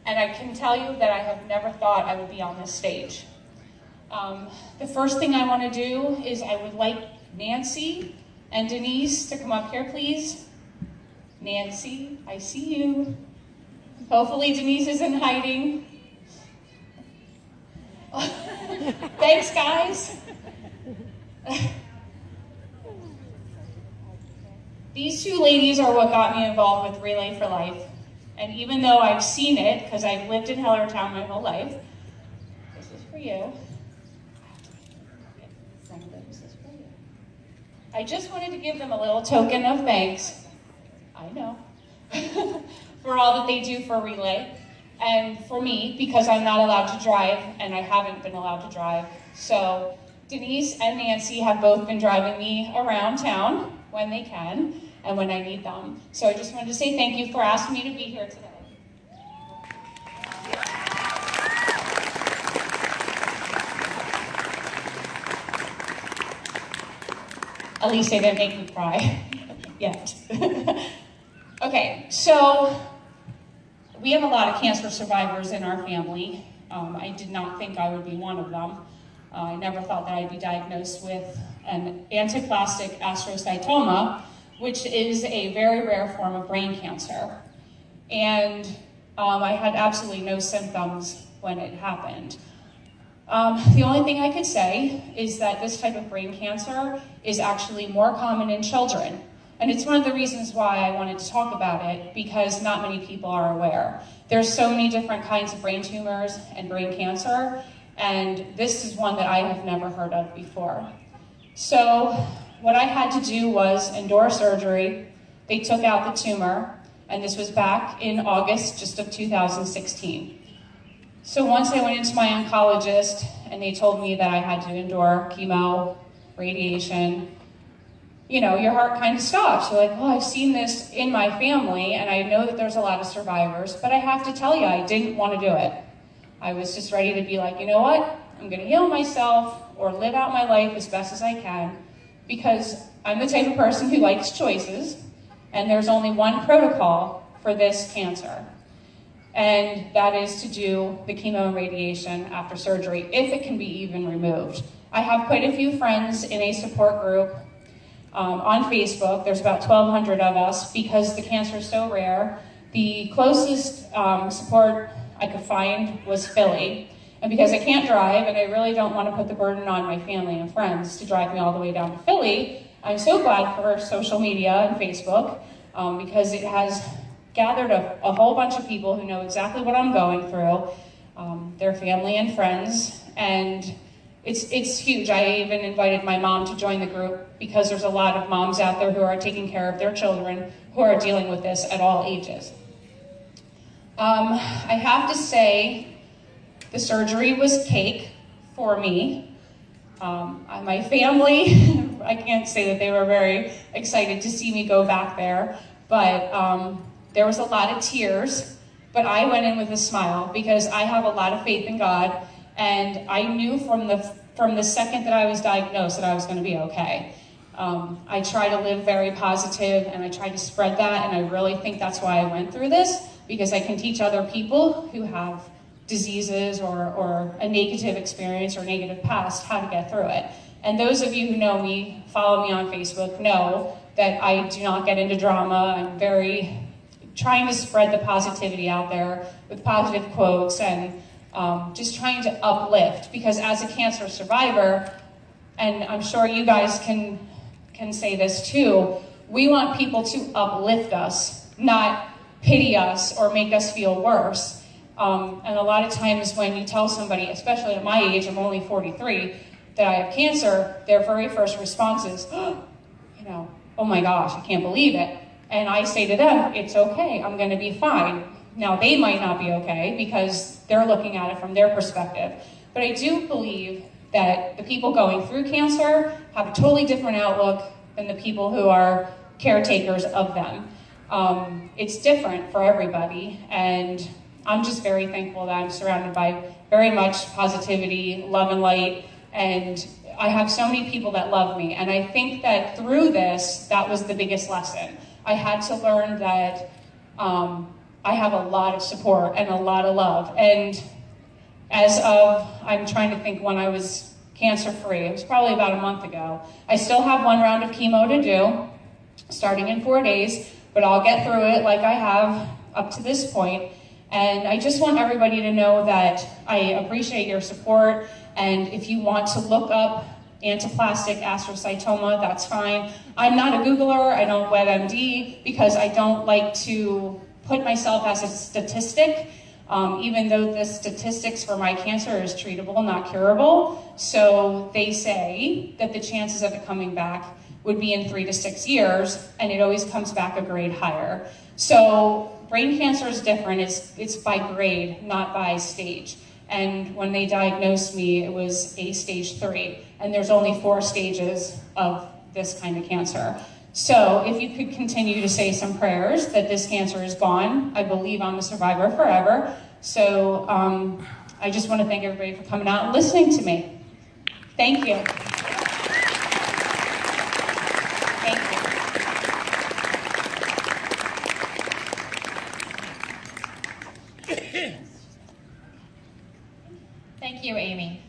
and I can tell you that I have never thought I would be on this stage. The first thing I want to do is I would like Nancy and Denise to come up here, please. Nancy, I see you. Hopefully Denise isn't hiding. Thanks, guys. These two ladies are what got me involved with Relay for Life. And even though I've seen it, because I've lived in Hellertown my whole life, this is for you. This is for you. I just wanted to give them a little token of thanks, I know, for all that they do for Relay. And for me, because I'm not allowed to drive, and I haven't been allowed to drive. So Denise and Nancy have both been driving me around town when they can and when I need them. So I just wanted to say thank you for asking me to be here today. At least they didn't make me cry yet. Okay, so we have a lot of cancer survivors in our family. I did not think I would be one of them. I never thought that I'd be diagnosed with an anaplastic astrocytoma, which is a very rare form of brain cancer. And I had absolutely no symptoms when it happened. The only thing I could say is that this type of brain cancer is actually more common in children. And it's one of the reasons why I wanted to talk about it, because not many people are aware. There's so many different kinds of brain tumors and brain cancer, and this is one that I have never heard of before. So what I had to do was endure surgery. They took out the tumor, and this was back in August just of 2016. So once I went into my oncologist, and they told me that I had to endure chemo, radiation, you know, your heart kind of stops. You're like, well, I've seen this in my family, and I know that there's a lot of survivors, but I have to tell you, I didn't want to do it. I was just ready to be like, you know what? I'm going to heal myself or live out my life as best as I can, because I'm the type of person who likes choices, and there's only one protocol for this cancer, and that is to do the chemo and radiation after surgery, if it can be even removed. I have quite a few friends in a support group on Facebook. There's about 1,200 of us because the cancer is so rare. The closest support I could find was Philly. And because I can't drive and I really don't want to put the burden on my family and friends to drive me all the way down to Philly, I'm so glad for social media and Facebook because it has gathered a whole bunch of people who know exactly what I'm going through, their family and friends, and it's huge. I even invited my mom to join the group because there's a lot of moms out there who are taking care of their children who are dealing with this at all ages. I have to say, the surgery was cake for me. My family, I can't say that they were very excited to see me go back there, but there was a lot of tears, but I went in with a smile because I have a lot of faith in God, and I knew from the second that I was diagnosed that I was going to be okay. I try to live very positive, and I try to spread that, and I really think that's why I went through this, because I can teach other people who have diseases or a negative experience or negative past how to get through it. And those of you who know me, follow me on Facebook, know that I do not get into drama. I'm very trying to spread the positivity out there with positive quotes and just trying to uplift, because as a cancer survivor, and I'm sure you guys can say this too, we want people to uplift us, not pity us or make us feel worse. And a lot of times when you tell somebody, especially at my age, I'm only 43, that I have cancer, their very first response is, oh my gosh, I can't believe it. And I say to them, it's okay, I'm gonna be fine. Now they might not be okay because they're looking at it from their perspective. But I do believe that the people going through cancer have a totally different outlook than the people who are caretakers of them. It's different for everybody, and I'm just very thankful that I'm surrounded by very much positivity, love and light, and I have so many people that love me. And I think that through this, that was the biggest lesson. I had to learn that I have a lot of support and a lot of love. And as of, I'm trying to think when I was cancer-free, it was probably about a month ago. I still have 1 round of chemo to do, starting in 4 days, but I'll get through it like I have up to this point. And I just want everybody to know that I appreciate your support. And if you want to look up anaplastic astrocytoma, that's fine. I'm not a Googler, I don't WebMD, because I don't like to put myself as a statistic, even though the statistics for my cancer is treatable, not curable. So they say that the chances of it coming back would be in 3 to 6 years, and it always comes back a grade higher. So brain cancer is different, it's by grade, not by stage. And when they diagnosed me, it was a stage 3, and there's only 4 stages of this kind of cancer. So if you could continue to say some prayers that this cancer is gone. I believe I'm a survivor forever. So I just want to thank everybody for coming out and listening to me. Thank you. Thank you. Thank you, Amy.